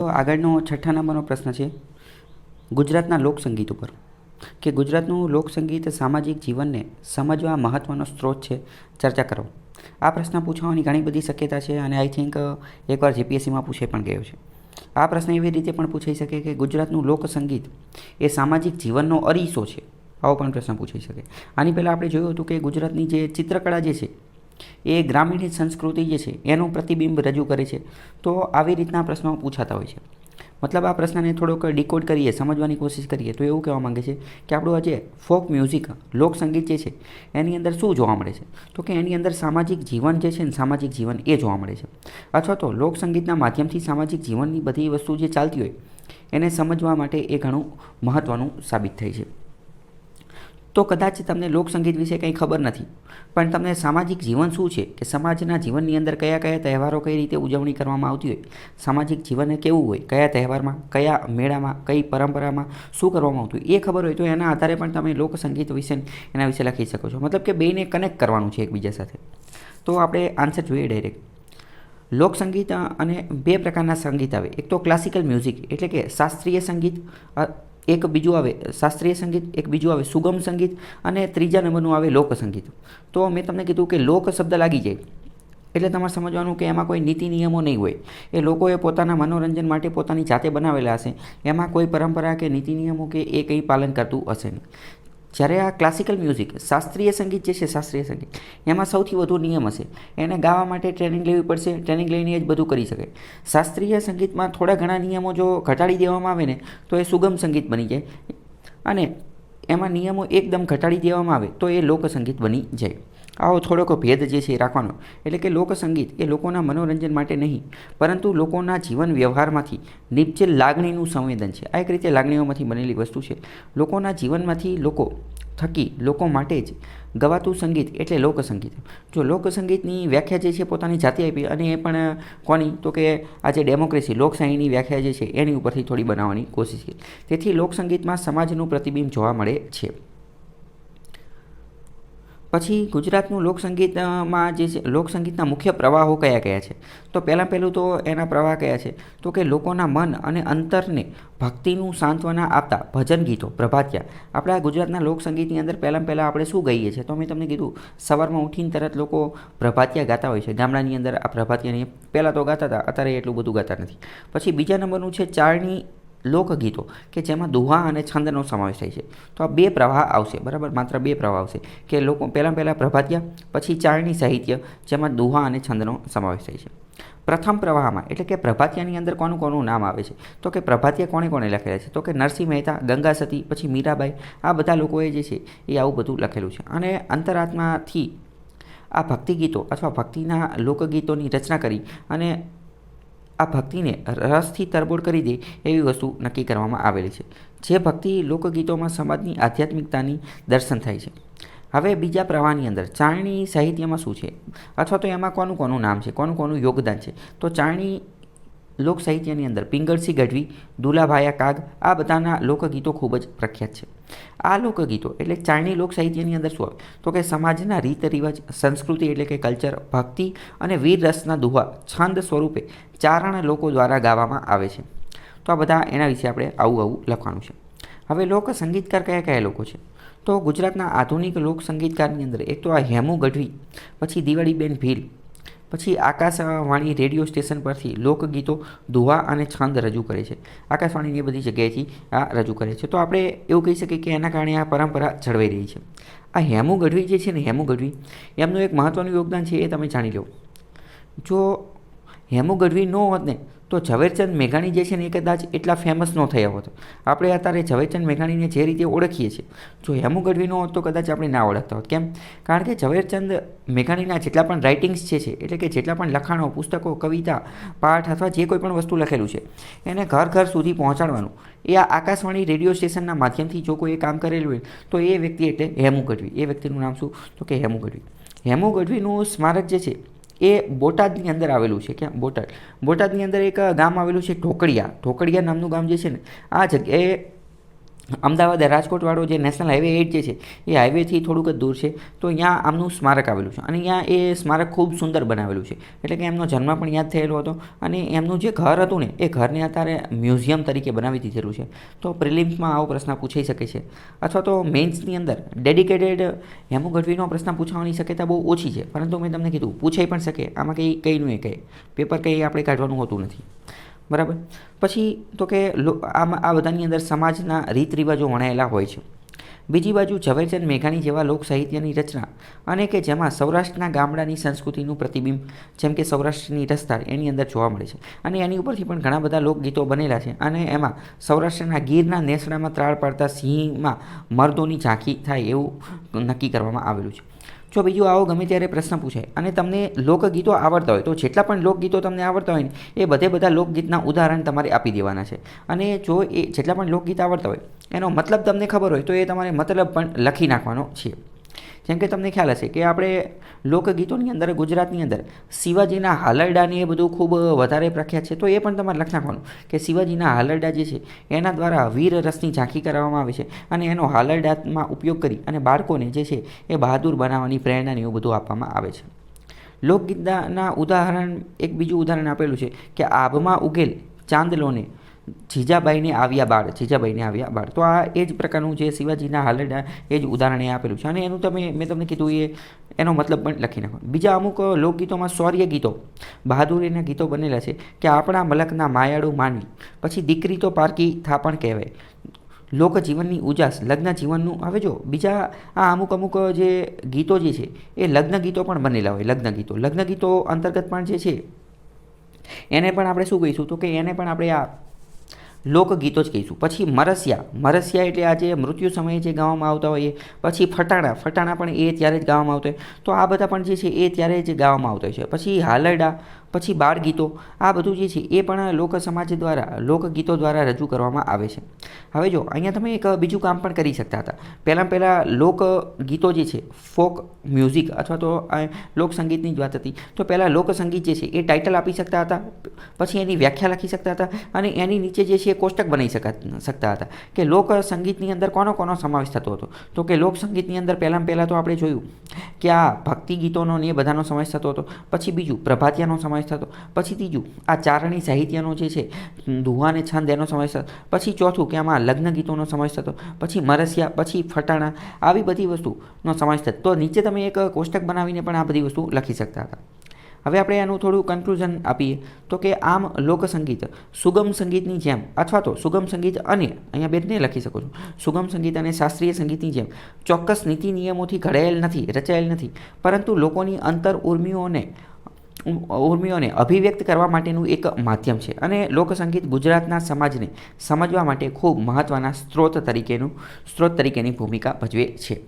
તો આગળનો છઠ્ઠા નંબરનો પ્રશ્ન છે ગુજરાતના લોકસંગીત ઉપર કે ગુજરાતનું લોકસંગીત સામાજિક જીવનને સમજવા મહત્ત્વનો સ્ત્રોત છે, ચર્ચા કરો. આ પ્રશ્ન પૂછવાની ઘણી બધી શક્યતા છે અને આઈ થિંક એકવાર જીપીએસસીમાં પૂછાઈ પણ ગયો છે. આ પ્રશ્ન એવી રીતે પણ પૂછાઈ શકે કે ગુજરાતનું લોકસંગીત એ સામાજિક જીવનનો અરીસો છે, આવો પણ પ્રશ્ન પૂછાઈ શકે. આની પહેલાં આપણે જોયું હતું કે ગુજરાતની જે ચિત્રકળા જે છે એ ગ્રામીણ સંસ્કૃતિ જે છે એનું પ્રતિબિંબ રજૂ કરે છે. તો આવી રીતના પ્રશ્નો પૂછાતા હોય છે. મતલબ આ પ્રશ્નને થોડોક ડિકોડ કરીએ, સમજવાની કોશિશ કરીએ તો એવું કહેવા માંગે છે કે આપણું આજે ફોક મ્યુઝિક, લોકસંગીત જે છે એની અંદર શું જોવા મળે છે, તો કે એની અંદર સામાજિક જીવન જે છે ને સામાજિક જીવન એ જોવા મળે છે. અથવા તો લોકસંગીતના માધ્યમથી સામાજિક જીવનની બધી વસ્તુ જે ચાલતી હોય એને સમજવા માટે એ ઘણું મહત્ત્વનું સાબિત થાય છે. તો કદાચ તમને લોકસંગીત વિશે કંઈ ખબર નથી, પણ તમને સામાજિક જીવન શું છે કે સમાજના જીવનની અંદર કયા કયા તહેવારો કઈ રીતે ઉજવણી કરવામાં આવતી હોય, સામાજિક જીવન કેવું હોય, કયા તહેવારમાં, કયા મેળામાં, કઈ પરંપરામાં શું કરવામાં આવતું હોય એ ખબર હોય તો એના આધારે પણ તમે લોકસંગીત વિશે એના વિશે લખી શકો છો. મતલબ કે બેને કનેક્ટ કરવાનું છે એકબીજા સાથે. તો આપણે આન્સર જોઈએ ડાયરેક્ટ. લોકસંગીત અને બે પ્રકારના સંગીત આવે. એક તો ક્લાસિકલ મ્યુઝિક એટલે કે શાસ્ત્રીય સંગીત, એક બીજું આવે શાસ્ત્રીય સંગીત, એક બીજું આવે સુગમ સંગીત અને ત્રીજા નંબરનું આવે લોકસંગીત. તો મેં તમને કીધું કે લોક શબ્દ લાગી જાય એટલે તમારે સમજવાનું કે એમાં કોઈ નીતિ નિયમો નહીં હોય. એ લોકોએ પોતાના મનોરંજન માટે પોતાની જાતે બનાવેલા હશે, એમાં કોઈ પરંપરા કે નીતિ નિયમો કે એ કંઈ પાલન કરતું હશે નહીં. જ્યારે આ ક્લાસિકલ મ્યુઝિક, શાસ્ત્રીય સંગીત જે છે, શાસ્ત્રીય સંગીત એમાં સૌથી વધુ નિયમ હશે. એને ગાવા માટે ટ્રેનિંગ લેવી પડશે, ટ્રેનિંગ લઈને જ બધું કરી શકાય. શાસ્ત્રીય સંગીતમાં થોડા ઘણા નિયમો જો ઘટાડી દેવામાં આવે ને તો એ સુગમ સંગીત બની જાય, અને એમાં નિયમો એકદમ ઘટાડી દેવામાં આવે તો એ લોકસંગીત બની જાય. આવો થોડોક ભેદ જે છે એ રાખવાનો. એટલે કે લોકસંગીત એ લોકોના મનોરંજન માટે નહીં, પરંતુ લોકોના જીવન વ્યવહારમાંથી નિપજેલ લાગણીનું સંવેદન છે. આ એક રીતે લાગણીઓમાંથી બનેલી વસ્તુ છે. લોકોના જીવનમાંથી લોકો થકી લોકો માટે જ ગવાતું સંગીત એટલે લોકસંગીત. જો લોકસંગીતની વ્યાખ્યા જે છે પોતાની જાતે આપી, અને એ પણ કોની, તો કે આજે ડેમોક્રેસી, લોકશાહીની વ્યાખ્યા જે છે એની ઉપરથી થોડી બનાવવાની કોશિશ કરી. તેથી લોકસંગીતમાં સમાજનું પ્રતિબિંબ જોવા મળે છે. પછી ગુજરાતનું લોકસંગીતમાં જે છે, લોકસંગીતના મુખ્ય પ્રવાહો કયા કયા છે, તો પહેલું તો એના પ્રવાહ કયા છે, તો કે લોકોના મન અને અંતરને ભક્તિનું સાંત્વના આપતા ભજન ગીતો, પ્રભાતિયા. આપણા ગુજરાતના લોકસંગીતની અંદર પહેલાં આપણે શું ગાઈએ છીએ, તો મેં તમને કીધું સવારમાં ઉઠીને તરત લોકો પ્રભાતિયા ગાતા હોય છે. ગામડાની અંદર આ પ્રભાતિયાની પહેલાં તો ગાતા હતા, અત્યારે એટલું બધું ગાતા નથી. પછી બીજા નંબરનું છે ચારણી લોકગીતો કે જેમાં દુહા અને છંદનો સમાવેશ થાય છે. તો આ બે પ્રવાહ આવશે, બરાબર, માત્ર બે પ્રવાહ આવશે કે લોકો પહેલાં પ્રભાતિયા, પછી ચારણી સાહિત્ય જેમાં દુહા અને છંદનો સમાવેશ થાય છે. પ્રથમ પ્રવાહમાં એટલે કે પ્રભાતિયાની અંદર કોનું કોનું નામ આવે છે, તો કે પ્રભાતિયા કોણે કોણે લખેલા છે, તો કે નરસિંહ મહેતા, ગંગા સતી, પછી મીરાબાઈ, આ બધા લોકોએ જે છે એ આવું બધું લખેલું છે. અને અંતરાત્માથી આ ભક્તિ ગીતો અથવા ભક્તિના લોકગીતોની રચના કરી અને આ ભક્તિને રસથી તરબોળ કરી દે એવી વસ્તુ નક્કી કરવામાં આવેલી છે. જે ભક્તિ લોકગીતોમાં સમાજની આધ્યાત્મિકતાની દર્શન થાય છે. હવે બીજા પ્રવાહની અંદર ચારણી સાહિત્યમાં શું છે, અથવા તો એમાં કોનું કોનું નામ છે, કોનું કોનું યોગદાન છે, તો ચારણી લોક સાહિત્યની અંદર પિંગળસિંહ ગઢવી, દુલાભાયા કાગ, આ બધાના લોકગીતો ખૂબ જ પ્રખ્યાત છે. આ લોકગીતો એટલે ચારણી લોક સાહિત્યની અંદર શું આવે, તો કે સમાજના રીત રિવાજ, સંસ્કૃતિ એટલે કે કલ્ચર, ભક્તિ અને વીર રસના દુહા છંદ સ્વરૂપે ચારણ લોકો દ્વારા ગાવામાં આવે છે. તો આ બધા એના વિશે આપણે આવું લખવાનું છે. હવે લોક સંગીતકાર કયા કયા લોકો છે, તો ગુજરાતના આધુનિક લોક સંગીતકારની અંદર એક તો આ હેમુ ગઢવી, પછી દિવાળીબેન ભીલ, પછી આકાશવાણી રેડિયો સ્ટેશન પરથી લોકગીતો, દુહા અને છંદ રજૂ કરે છે. આકાશવાણીની બધી જગ્યાએથી આ રજૂ કરે છે. તો આપણે એવું કહી શકીએ કે એના કારણે આ પરંપરા જળવાઈ રહી છે. આ હેમુ ગઢવી જે છે ને, હેમુ ગઢવી એમનું એક મહત્ત્વનું યોગદાન છે, એ તમે જાણી લો. જો હેમુ ગઢવી ન હોત ને તો ઝવેરચંદ મેઘાણી જે છે ને એ કદાચ એટલા ફેમસ ન થયા હોત. આપણે અત્યારે ઝવેરચંદ મેઘાણીને જે રીતે ઓળખીએ છીએ, જો હેમુ ગઢવી ન હોત તો કદાચ આપણે ના ઓળખતા હોત. કેમ? કારણ કે ઝવેરચંદ મેઘાણીના જેટલા પણ રાઇટિંગ્સ છે એટલે કે જેટલા પણ લખાણો, પુસ્તકો, કવિતા, પાઠ અથવા જે કોઈ પણ વસ્તુ લખેલું છે એને ઘર ઘર સુધી પહોંચાડવાનું એ આ આકાશવાણી રેડિયો સ્ટેશનના માધ્યમથી જો કોઈ કામ કરેલું હોય તો એ વ્યક્તિ એટલે હેમુ ગઢવી. એ વ્યક્તિનું નામ શું, તો કે હેમુ ગઢવી. હેમુ ગઢવીનું સ્મારક જે છે એ બોટાદની અંદર આવેલું છે. ક્યાં? બોટાદની અંદર એક ગામ આવેલું છે ઢોકળિયા. ઢોકળિયા નામનું ગામ જે છે ને, આ જગ્યાએ અમદાવાદ રાજકોટવાળો જે નેશનલ હાઈવે 8 જે છે એ હાઈવેથી થોડુંક જ દૂર છે. તો અહીંયા આમનું સ્મારક આવેલું છે અને અહીંયા એ સ્મારક ખૂબ સુંદર બનાવેલું છે. એટલે કે એમનો જન્મ પણ યાદ થયેલો હતો અને એમનું જે ઘર હતું ને એ ઘરને અત્યારે મ્યુઝિયમ તરીકે બનાવી દીધેલું છે. તો પ્રિલિમ્સમાં આવો પ્રશ્ન પૂછાઈ શકે છે અથવા તો મેઇન્સની અંદર ડેડિકેટેડ હેમુ ગઢવીનો પ્રશ્ન પૂછવાની શક્યતા બહુ ઓછી છે, પરંતુ મેં તમને કીધું પૂછાઈ પણ શકે. આમાં કંઈનું એ કહે પેપર કંઈ આપણે કાઢવાનું હોતું નથી, બરાબર. પછી તો કે આમાં આ બધાની અંદર સમાજના રીત રિવાજો વણાયેલા હોય છે. બીજી બાજુ ઝવેરચંદ મેઘાણી જેવા લોક સાહિત્યની રચના અને કે જેમાં સૌરાષ્ટ્રના ગામડાની સંસ્કૃતિનું પ્રતિબિંબ જેમ કે સૌરાષ્ટ્રની રસધાર એની અંદર જોવા મળે છે અને એની ઉપરથી પણ ઘણા બધા લોકગીતો બનેલા છે અને એમાં સૌરાષ્ટ્રના ગીરના નેસડામાં ત્રાળ પાડતા સિંહમાં મર્દોની ઝાંખી થાય એવું નક્કી કરવામાં આવેલું છે. જો બીજું આવો ગમે ત્યારે પ્રશ્ન પૂછાય અને તમને લોકગીતો આવડતા હોય તો જેટલા પણ લોકગીતો તમને આવડતા હોય ને એ બધા લોકગીતના ઉદાહરણ તમારે આપી દેવાના છે. અને જો એ જેટલા પણ લોકગીત આવડતા હોય એનો મતલબ તમને ખબર હોય તો એ તમારે મતલબ પણ લખી નાખવાનો છે. જેમ કે તમને ખ્યાલ હશે કે આપણે લોકગીતોની અંદર ગુજરાતની અંદર શિવાજીના હાલરડાને એ બધું ખૂબ વધારે પ્રખ્યાત છે. તો એ પણ તમારે લખી નાખવાનું કે શિવાજીના હાલરડા જે છે એના દ્વારા વીર રસની ઝાંખી કરવામાં આવે છે અને એનો હાલરડામાં ઉપયોગ કરી અને બાળકોને જે છે એ બહાદુર બનાવવાની પ્રેરણાને એવું બધું આપવામાં આવે છે. લોકગીતના ઉદાહરણ એક બીજું ઉદાહરણ આપેલું છે કે આભમાં ઉગેલ ચાંદલોને જીજાબાઈને આવ્યા બાળ. તો આ એ જ પ્રકારનું જે શિવાજીના હાલરડા એ જ ઉદાહરણ એ આપેલું છે અને એનું મેં તમને કીધું એનો મતલબ પણ લખી નાખો. બીજા અમુક લોકગીતોમાં શૌર્ય ગીતો બહાદુરીના ગીતો બનેલા છે કે આપણા મલકના માયાળું માનવી, પછી દીકરી તો પારકી થાપણ કહેવાય, લોકજીવનની ઉજાસ, લગ્ન જીવનનું. હવે જો બીજા આ અમુક જે ગીતો જે છે એ લગ્ન ગીતો પણ બનેલા હોય. લગ્ન ગીતો અંતર્ગત પણ જે છે એને પણ આપણે શું કહીશું તો કે એને પણ આપણે આ લોકગીતો જ કહીશું. પછી મરસિયા એટલે આ જે મૃત્યુ સમયે જે ગાવામાં આવતા હોય એ. પછી ફટાણા પણ એ ત્યારે જ ગાવામાં આવતા હોય. તો આ બધા પણ જે છે એ ત્યારે જ ગાવામાં આવતા હોય છે. પછી હાલરડા, પછી બાળગીતો, આ બધું જે છે એ પણ લોકગીતો દ્વારા રજૂ કરવામાં આવે છે. હવે જો અહીંયા તમે એક બીજું કામ પણ કરી શકતા હતા. પહેલાં લોકગીતો જે છે ફોક મ્યુઝિક અથવા તો લોકસંગીતની જ વાત હતી. તો પહેલાં લોકસંગીત જે છે એ ટાઇટલ આપી શકતા હતા, પછી એની વ્યાખ્યા લખી શકતા હતા અને એની નીચે જે છે એ કોષ્ટક બનાવી શકતા હતા કે લોકસંગીતની અંદર કોનો સમાવેશ થતો હતો. તો કે લોકસંગીતની અંદર પહેલાં તો આપણે જોયું કે આ ભક્તિ ગીતોનો ને એ બધાનો સમાવેશ થતો હતો. પછી બીજું પ્રભાતિયાનો સમાવેશ થતો. પછી ત્રીજું આ ચારણી સાહિત્યનો જે છે દુહા ને છંદ એનો સમાવેશ થતો. પછી ચોથું કે આમાં લગ્ન ગીતોનો સમાવેશ થતો. પછી મરસિયા, પછી ફટાણા, આવી બધી વસ્તુનો સમાવેશ થતો. તો નીચે તમે એક કોષ્ટક બનાવીને પણ આ બધી વસ્તુ લખી શકતા હતા. હવે આપણે આનું થોડું કન્ક્લુઝન આપીએ તો કે આમ લોકસંગીત સુગમ સંગીતની જેમ અથવા તો સુગમ સંગીત અને અહીંયા બેને લખી શકો છો સુગમ સંગીત અને શાસ્ત્રીય સંગીતની જેમ ચોક્કસ નીતિ નિયમોથી રચાયેલ નથી, પરંતુ લોકોની અંતર ઉર્મિઓને અભિવ્યક્ત કરવા માટેનું એક માધ્યમ છે અને લોકસંગીત ગુજરાતના સમાજને સમજવા માટે ખૂબ મહત્ત્વના સ્ત્રોત તરીકેની ભૂમિકા ભજવે છે.